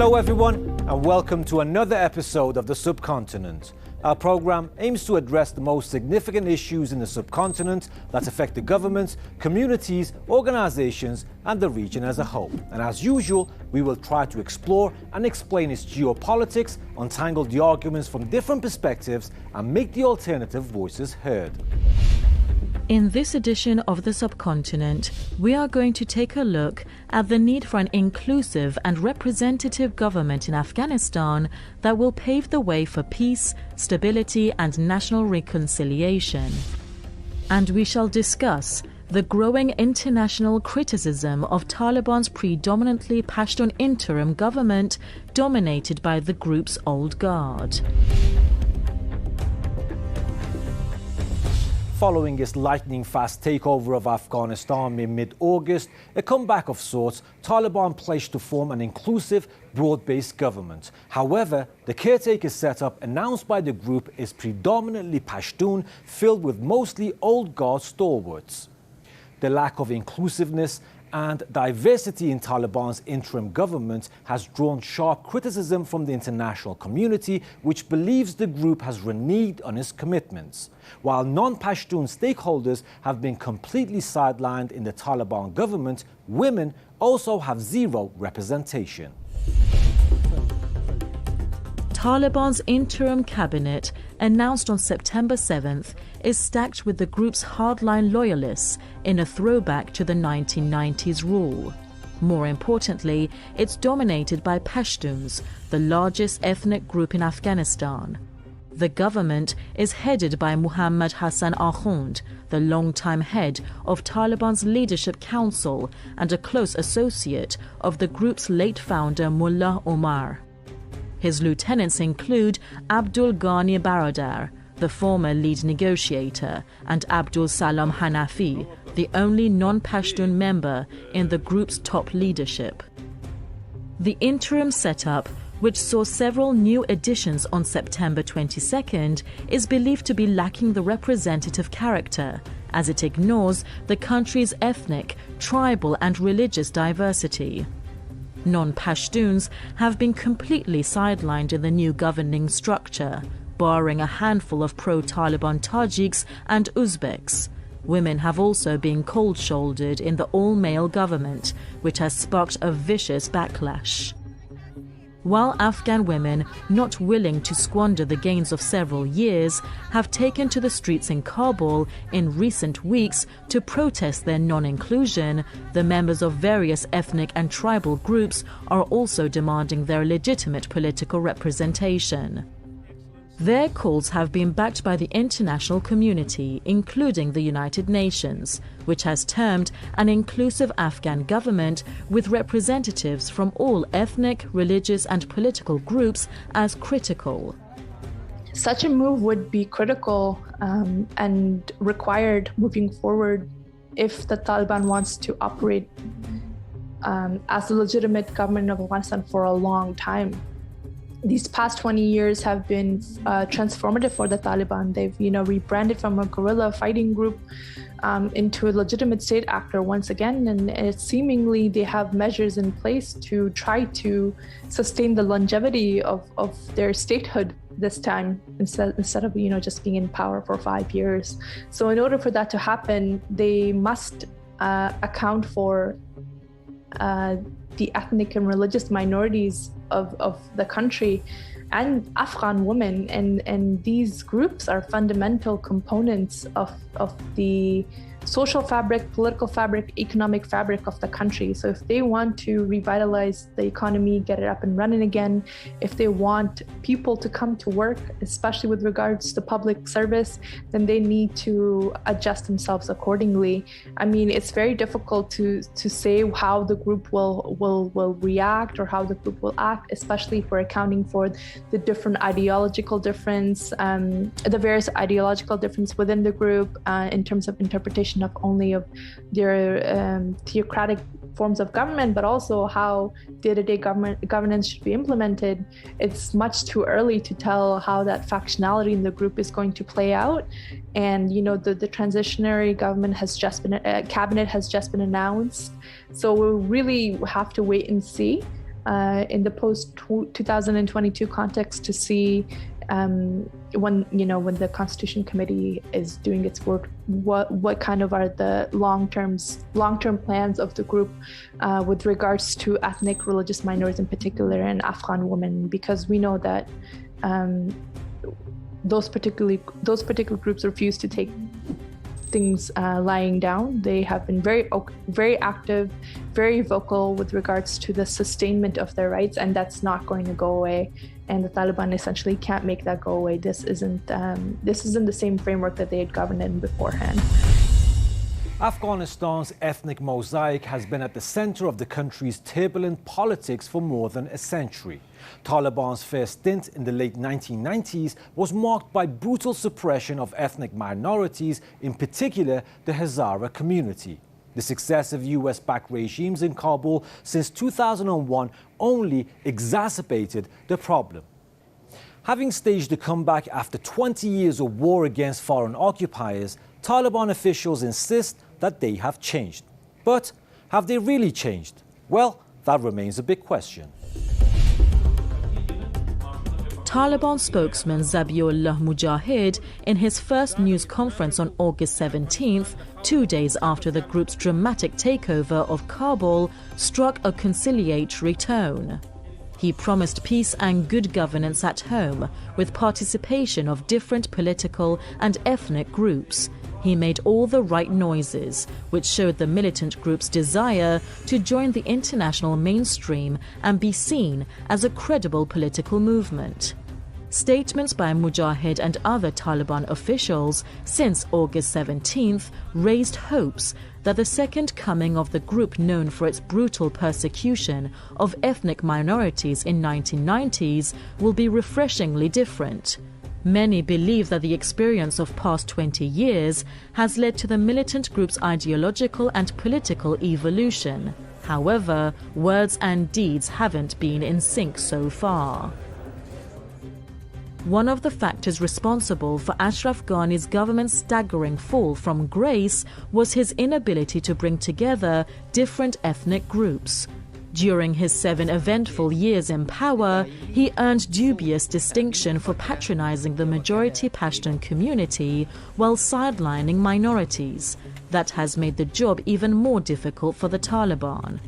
Hello everyone, and welcome to another episode of the Subcontinent. Our program aims to address the most significant issues in the subcontinent that affect the governments, communities, organizations, and the region as a whole. And as usual, we will try to explore and explain its geopolitics, untangle the arguments from different perspectives, and make the alternative voices heard. In this edition of the Subcontinent, we are going to take a look at the need for an inclusive and representative government in Afghanistan that will pave the way for peace, stability, and national reconciliation. And we shall discuss the growing international criticism of Taliban's predominantly-Pashtun interim government dominated by the group's old guard. Following its lightning-fast takeover of Afghanistan in mid-August, a comeback of sorts, Taliban pledged to form an inclusive, broad-based government. However, the caretaker setup announced by the group is predominantly Pashtun, filled with mostly old guard stalwarts. The lack of inclusiveness and diversity in Taliban's interim government has drawn sharp criticism from the international community, which believes the group has reneged on its commitments. While non-Pashtun stakeholders have been completely sidelined in the Taliban government, women also have zero representation. Taliban's interim cabinet, announced on September 7th, is stacked with the group's hardline loyalists in a throwback to the 1990s rule. More importantly, it's dominated by Pashtuns, the largest ethnic group in Afghanistan. The government is headed by Muhammad Hassan Akhund, the longtime head of Taliban's Leadership Council and a close associate of the group's late founder Mullah Omar. His lieutenants include Abdul Ghani Baradar, the former lead negotiator, and Abdul Salam Hanafi, the only non-Pashtun member in the group's top leadership. The interim setup, which saw several new additions on September 22nd, is believed to be lacking the representative character, as it ignores the country's ethnic, tribal, and religious diversity. Non-Pashtuns have been completely sidelined in the new governing structure, barring a handful of pro-Taliban Tajiks and Uzbeks. Women have also been cold-shouldered in the all-male government, which has sparked a vicious backlash. While Afghan women, not willing to squander the gains of several years, have taken to the streets in Kabul in recent weeks to protest their non-inclusion, the members of various ethnic and tribal groups are also demanding their legitimate political representation. Their calls have been backed by the international community, including the United Nations, which has termed an inclusive Afghan government with representatives from all ethnic, religious, and political groups as critical. Such a move would be critical and required moving forward if the Taliban wants to operate as a legitimate government of Afghanistan for a long time. These past 20 years have been transformative for the Taliban. They've, rebranded from a guerrilla fighting group into a legitimate state actor once again, and seemingly they have measures in place to try to sustain the longevity of their statehood this time instead of just being in power for 5 years. So in order for that to happen, they must account for the ethnic and religious minorities of the country and Afghan women, and these groups are fundamental components of the social fabric, political fabric, economic fabric of the country. So if they want to revitalize the economy, get it up and running again, if they want people to come to work, especially with regards to public service, then they need to adjust themselves accordingly. I mean, it's very difficult to say how the group will react or how the group will act, especially if we're accounting for the different ideological difference, the various ideological difference within the group in terms of interpretation of only of their theocratic forms of government, but also how day-to-day governance should be implemented. It's much too early to tell how that factionality in the group is going to play out. And the transitionary government has cabinet has just been announced. So we really have to wait and see. in the post-2022 context to see when the Constitution Committee is doing its work, what kind of are the long-term plans of the group with regards to ethnic religious minorities in particular and Afghan women, because we know that those particular groups refuse to take things lying down. They have been very active, very vocal with regards to the sustainment of their rights, and that's not going to go away. And the Taliban essentially can't make that go away. This isn't the same framework that they had governed in beforehand. Afghanistan's ethnic mosaic has been at the center of the country's turbulent politics for more than a century. Taliban's first stint in the late 1990s was marked by brutal suppression of ethnic minorities, in particular the Hazara community. The successive US-backed regimes in Kabul since 2001 only exacerbated the problem. Having staged a comeback after 20 years of war against foreign occupiers, Taliban officials insist that they have changed. But have they really changed? Well, that remains a big question. Taliban spokesman Zabiullah Mujahid, in his first news conference on August 17th, 2 days after the group's dramatic takeover of Kabul, struck a conciliatory tone. He promised peace and good governance at home, with participation of different political and ethnic groups. He made all the right noises, which showed the militant group's desire to join the international mainstream and be seen as a credible political movement. Statements by Mujahid and other Taliban officials since August 17th raised hopes that the second coming of the group, known for its brutal persecution of ethnic minorities in 1990s, will be refreshingly different. Many believe that the experience of past 20 years has led to the militant group's ideological and political evolution. However, words and deeds haven't been in sync so far. One of the factors responsible for Ashraf Ghani's government's staggering fall from grace was his inability to bring together different ethnic groups. During his 7 eventful years in power, he earned dubious distinction for patronizing the majority Pashtun community while sidelining minorities. That has made the job even more difficult for the Taliban.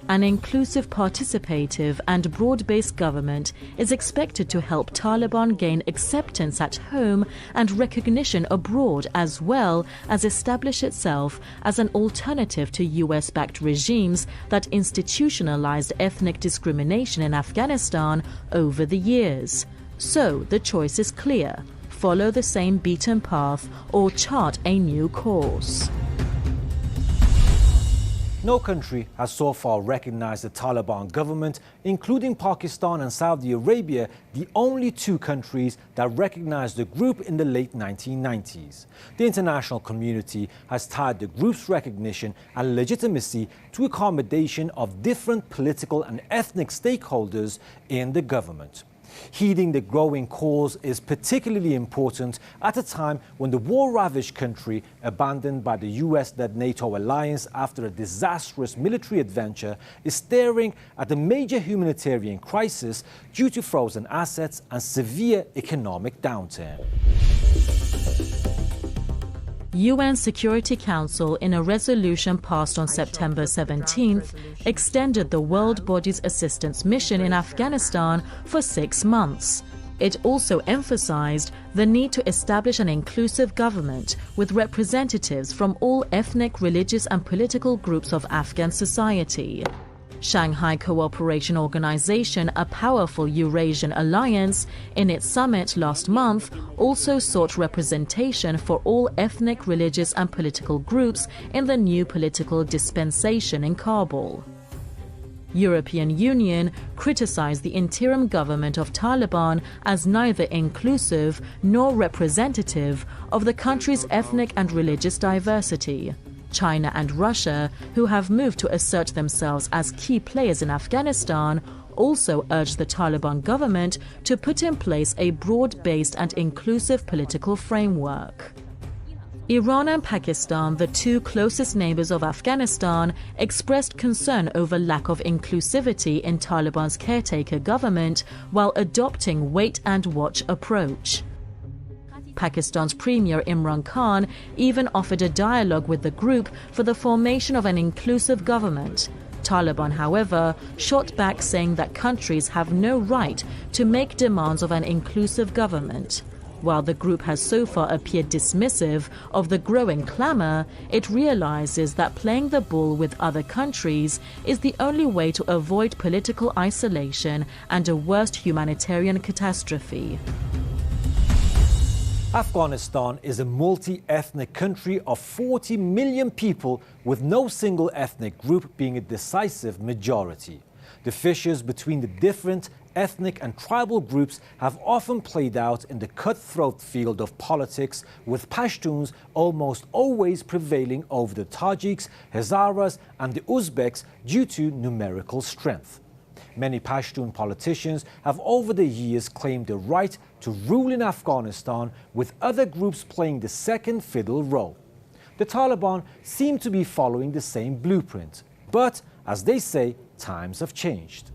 An inclusive, participative and broad-based government is expected to help Taliban gain acceptance at home and recognition abroad, as well as establish itself as an alternative to US-backed regimes that institutionalized ethnic discrimination in Afghanistan over the years. So the choice is clear: follow the same beaten path or chart a new course. No country has so far recognized the Taliban government, including Pakistan and Saudi Arabia, the only 2 countries that recognized the group in the late 1990s. The international community has tied the group's recognition and legitimacy to accommodation of different political and ethnic stakeholders in the government. Heeding the growing cause is particularly important at a time when the war-ravaged country, abandoned by the US-led NATO alliance after a disastrous military adventure, is staring at a major humanitarian crisis due to frozen assets and severe economic downturn. UN Security Council, in a resolution passed on September 17th, extended the world body's assistance mission in Afghanistan for 6 months. It also emphasized the need to establish an inclusive government with representatives from all ethnic, religious and political groups of Afghan society. Shanghai Cooperation Organization, a powerful Eurasian alliance, in its summit last month also sought representation for all ethnic, religious and political groups in the new political dispensation in Kabul. European Union criticized the interim government of Taliban as neither inclusive nor representative of the country's ethnic and religious diversity. China and Russia, who have moved to assert themselves as key players in Afghanistan, also urged the Taliban government to put in place a broad-based and inclusive political framework. Iran and Pakistan, the two closest neighbors of Afghanistan, expressed concern over lack of inclusivity in Taliban's caretaker government while adopting wait-and-watch approach. Pakistan's Premier Imran Khan even offered a dialogue with the group for the formation of an inclusive government. Taliban, however, shot back, saying that countries have no right to make demands of an inclusive government. While the group has so far appeared dismissive of the growing clamour, it realizes that playing the ball with other countries is the only way to avoid political isolation and a worse humanitarian catastrophe. Afghanistan is a multi-ethnic country of 40 million people, with no single ethnic group being a decisive majority. The fissures between the different ethnic and tribal groups have often played out in the cutthroat field of politics, with Pashtuns almost always prevailing over the Tajiks, Hazaras and the Uzbeks due to numerical strength. Many Pashtun politicians have over the years claimed the right to rule in Afghanistan, with other groups playing the second fiddle role. The Taliban seem to be following the same blueprint, but, as they say, times have changed.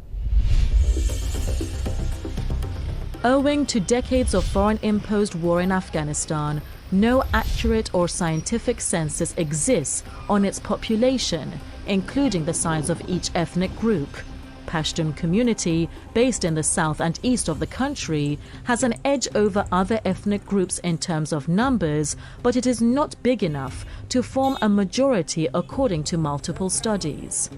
Owing to decades of foreign-imposed war in Afghanistan, no accurate or scientific census exists on its population, including the size of each ethnic group. Pashtun community, based in the south and east of the country, has an edge over other ethnic groups in terms of numbers, but it is not big enough to form a majority according to multiple studies.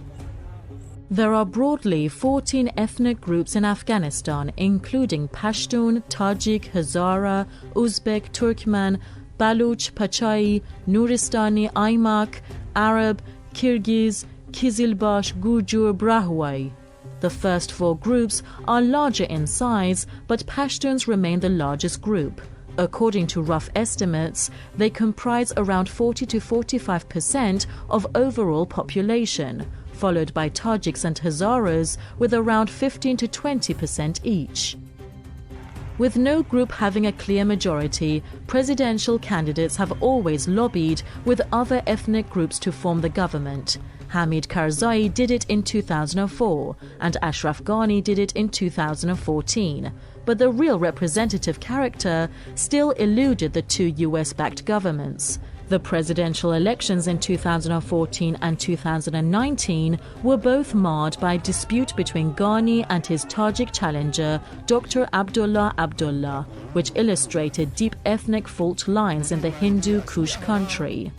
There are broadly 14 ethnic groups in Afghanistan, including Pashtun, Tajik, Hazara, Uzbek, Turkmen, Baluch, Pachai, Nuristani, Aimak, Arab, Kyrgyz, Kizilbash, Gujur, Brahwai. The first four groups are larger in size, but Pashtuns remain the largest group. According to rough estimates, they comprise around 40 to 45% of overall population, followed by Tajiks and Hazaras with around 15 to 20% each. With no group having a clear majority, presidential candidates have always lobbied with other ethnic groups to form the government. Hamid Karzai did it in 2004, and Ashraf Ghani did it in 2014. But the real representative character still eluded the two US-backed governments. The presidential elections in 2014 and 2019 were both marred by dispute between Ghani and his Tajik challenger, Dr. Abdullah Abdullah, which illustrated deep ethnic fault lines in the Hindu Kush country.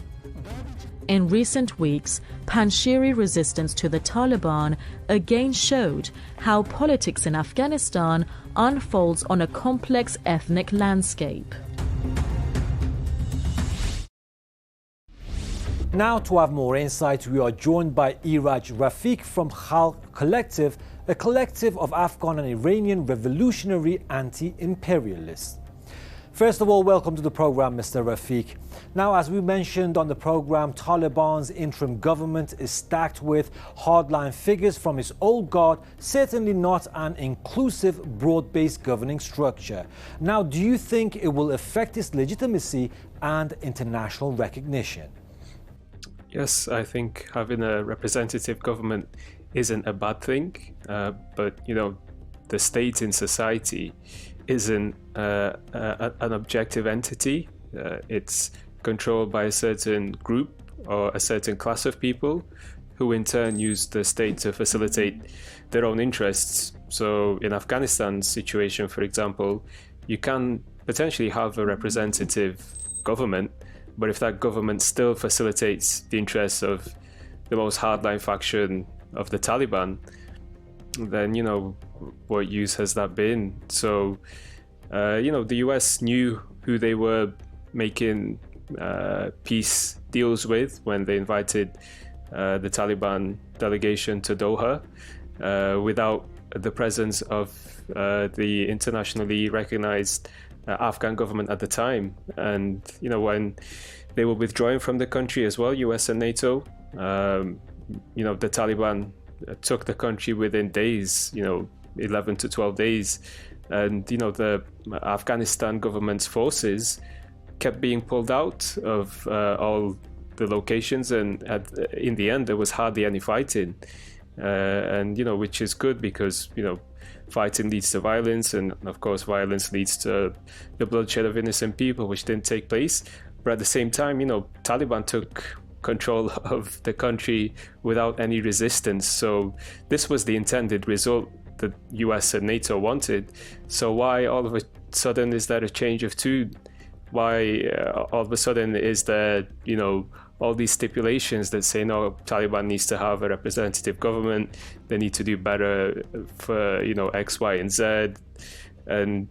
In recent weeks, Panjshiri resistance to the Taliban again showed how politics in Afghanistan unfolds on a complex ethnic landscape. Now, to have more insight, we are joined by Iraj Rafiq from Khalq Collective, a collective of Afghan and Iranian revolutionary anti-imperialists. First of all, welcome to the program, Mr. Rafiq. Now, as we mentioned on the program, Taliban's interim government is stacked with hardline figures from its old guard, certainly not an inclusive, broad-based governing structure. Now, do you think it will affect its legitimacy and international recognition? Yes, I think having a representative government isn't a bad thing, but the state in society isn't an objective entity. It's controlled by a certain group or a certain class of people who in turn use the state to facilitate their own interests. So in Afghanistan's situation, for example, you can potentially have a representative government, but if that government still facilitates the interests of the most hardline faction of the Taliban, then, what use has that been? So, the US knew who they were making peace deals with when they invited the Taliban delegation to Doha, without the presence of the internationally recognized Afghan government at the time. And when they were withdrawing from the country as well, US and NATO, the Taliban took the country within days, 11 to 12 days, and the Afghanistan government's forces kept being pulled out of all the locations, and in the end there was hardly any fighting, and which is good, because fighting leads to violence, and of course violence leads to the bloodshed of innocent people, which didn't take place. But at the same time, Taliban took control of the country without any resistance. So this was the intended result that US and NATO wanted. So why all of a sudden is there a change of tune? Why all of a sudden is there, all these stipulations that say, no, Taliban needs to have a representative government, they need to do better for, X, Y, and Z. And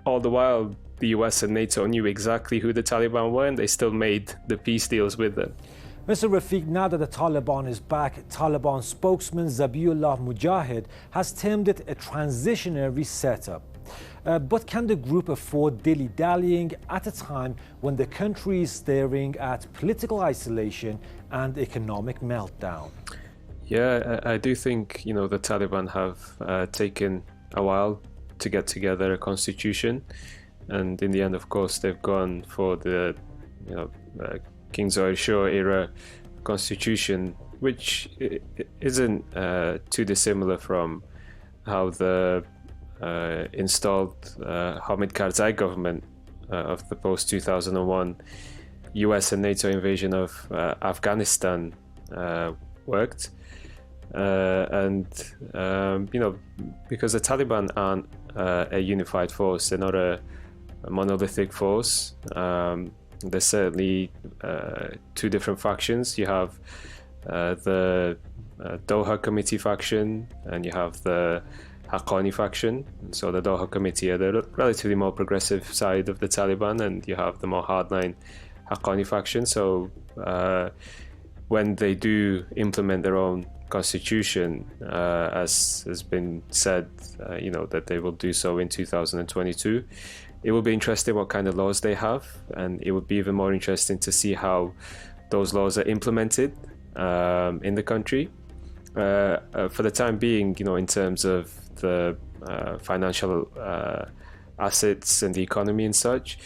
all the while, the US and NATO knew exactly who the Taliban were, and they still made the peace deals with them. Mr. Rafiq, now that the Taliban is back, Taliban spokesman Zabiullah Mujahid has termed it a transitionary setup. But can the group afford dilly-dallying at a time when the country is staring at political isolation and economic meltdown? Yeah, I do think, the Taliban have taken a while to get together a constitution. And in the end, of course, they've gone for the, King Zahir Shah era constitution, which isn't too dissimilar from how the installed Hamid Karzai government of the post-2001 US and NATO invasion of Afghanistan worked. Because the Taliban aren't a unified force, they're not a monolithic force. There's certainly two different factions. You have the Doha Committee faction, and you have the Haqqani faction. So the Doha Committee are the relatively more progressive side of the Taliban, and you have the more hardline Haqqani faction. So when they do implement their own constitution, as has been said, that they will do so in 2022, it will be interesting what kind of laws they have, and it would be even more interesting to see how those laws are implemented in the country. For the time being, in terms of the financial assets and the economy and such,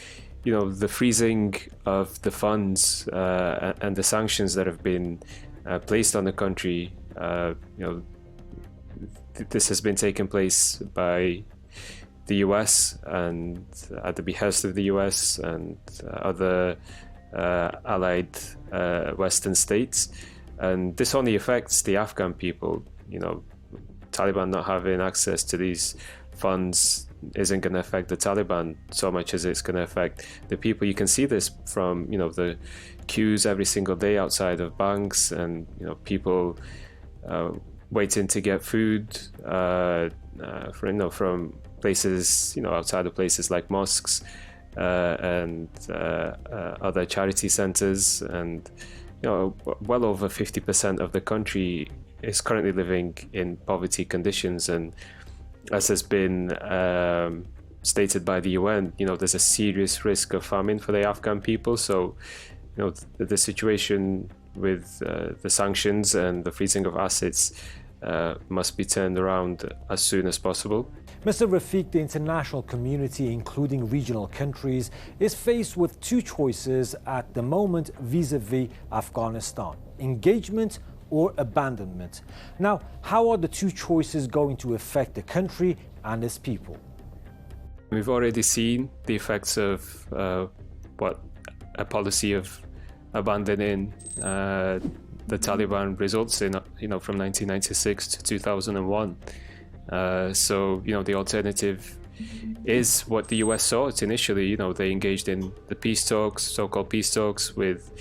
the freezing of the funds and the sanctions that have been placed on the country, this has been taking place by the US and at the behest of the US and other allied Western states. And this only affects the Afghan people. Taliban not having access to these funds isn't going to affect the Taliban so much as it's going to affect the people. You can see this from, the queues every single day outside of banks, and, people waiting to get food from places, outside of places like mosques and other charity centers. And, well over 50% of the country is currently living in poverty conditions. And as has been stated by the UN, there's a serious risk of famine for the Afghan people. So, the situation with the sanctions and the freezing of assets must be turned around as soon as possible. Mr. Rafiq, the international community, including regional countries, is faced with two choices at the moment vis-a-vis Afghanistan: engagement or abandonment. Now, how are the two choices going to affect the country and its people? We've already seen the effects of what a policy of abandoning the Taliban results in, from 1996 to 2001. So, the alternative is what the US sought initially. They engaged in the peace talks, so-called peace talks, with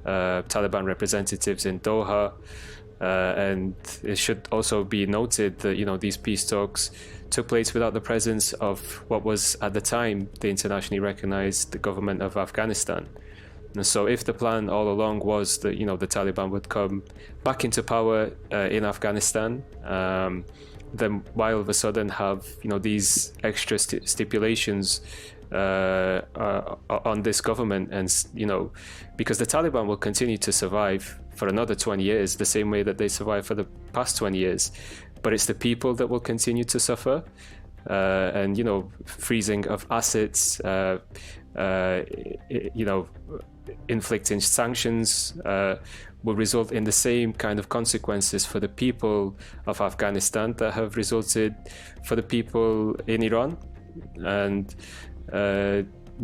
Taliban representatives in Doha. And it should also be noted that, these peace talks took place without the presence of what was at the time the internationally recognized government of Afghanistan. And so if the plan all along was that, the Taliban would come back into power in Afghanistan, then why all of a sudden have, these extra stipulations on this government? And, because the Taliban will continue to survive for another 20 years, the same way that they survived for the past 20 years. But it's the people that will continue to suffer. And, freezing of assets, inflicting sanctions will result in the same kind of consequences for the people of Afghanistan that have resulted for the people in Iran. And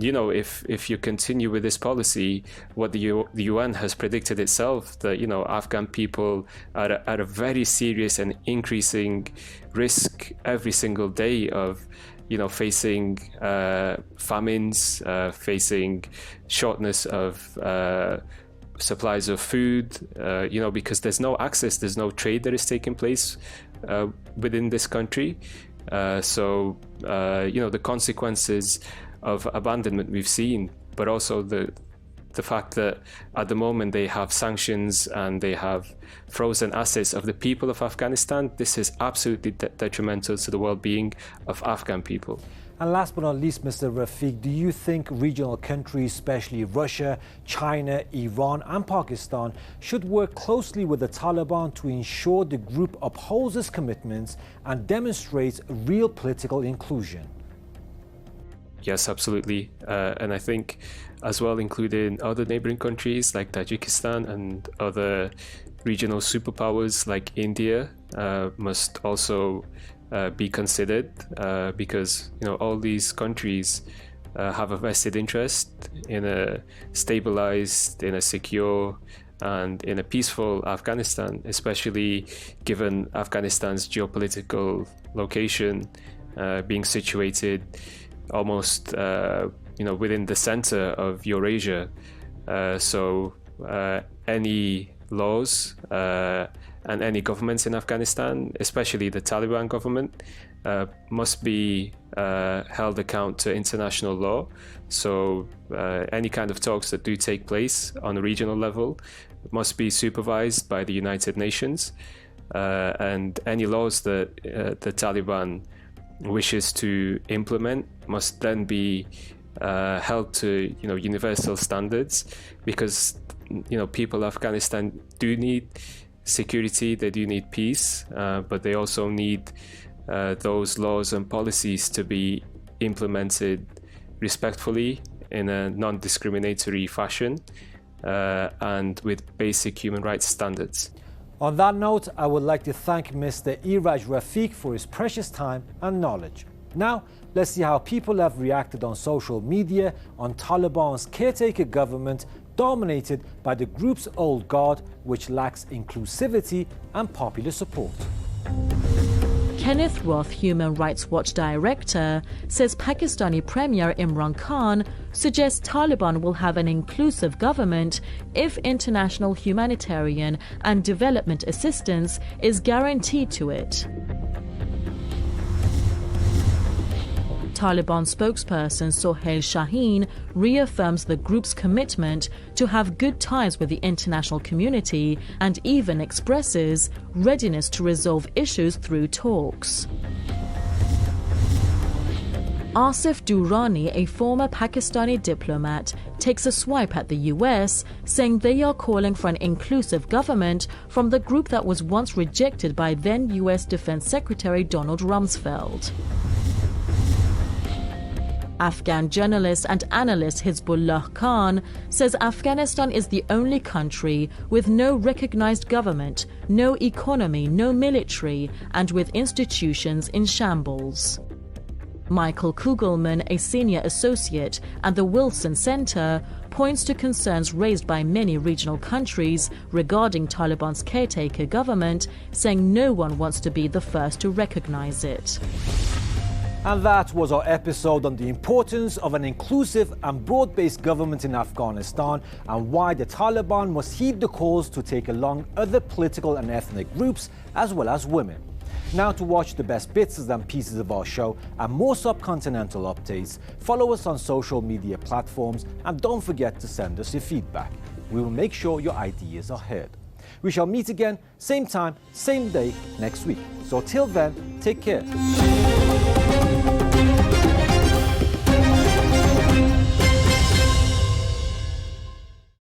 if you continue with this policy, what the UN has predicted itself, that Afghan people are at a very serious and increasing risk every single day of facing famines, facing shortness of supplies of food, because there's no access, there's no trade that is taking place within this country. So the consequences of abandonment we've seen, but also the fact that at the moment they have sanctions and they have frozen assets of the people of Afghanistan. This is absolutely detrimental to the well-being of Afghan people. And last but not least, Mr. Rafiq, do you think regional countries, especially Russia, China, Iran and Pakistan, should work closely with the Taliban to ensure the group upholds its commitments and demonstrates real political inclusion? Yes, absolutely. And I think as well, including other neighboring countries like Tajikistan and other regional superpowers like India must also be considered, because all these countries have a vested interest in a stabilized, in a secure and in a peaceful Afghanistan, especially given Afghanistan's geopolitical location, being situated almost within the center of Eurasia. So any laws and any governments in Afghanistan, especially the Taliban government, must be held account to international law. So any kind of talks that do take place on a regional level must be supervised by the United Nations, and any laws that the Taliban wishes to implement must then be held to universal standards, because people of Afghanistan do need security, they do need peace, but they also need those laws and policies to be implemented respectfully in a non-discriminatory fashion and with basic human rights standards. On that note, I would like to thank Mr. Iraj Rafiq for his precious time and knowledge. Now, let's see how people have reacted on social media on Taliban's caretaker government dominated by the group's old guard, which lacks inclusivity and popular support. Kenneth Roth, Human Rights Watch director, says Pakistani Premier Imran Khan suggests Taliban will have an inclusive government if international humanitarian and development assistance is guaranteed to it. Taliban spokesperson Sohail Shaheen reaffirms the group's commitment to have good ties with the international community and even expresses readiness to resolve issues through talks. Asif Durrani, a former Pakistani diplomat, takes a swipe at the US, saying they are calling for an inclusive government from the group that was once rejected by then US Defense Secretary Donald Rumsfeld. Afghan journalist and analyst Hizbullah Khan says Afghanistan is the only country with no recognized government, no economy, no military, and with institutions in shambles. Michael Kugelman, a senior associate at the Wilson Center, points to concerns raised by many regional countries regarding Taliban's caretaker government, saying no one wants to be the first to recognize it. And that was our episode on the importance of an inclusive and broad-based government in Afghanistan and why the Taliban must heed the calls to take along other political and ethnic groups as well as women. Now, to watch the best bits and pieces of our show and more subcontinental updates, follow us on social media platforms and don't forget to send us your feedback. We will make sure your ideas are heard. We shall meet again, same time, same day, next week. So till then, take care.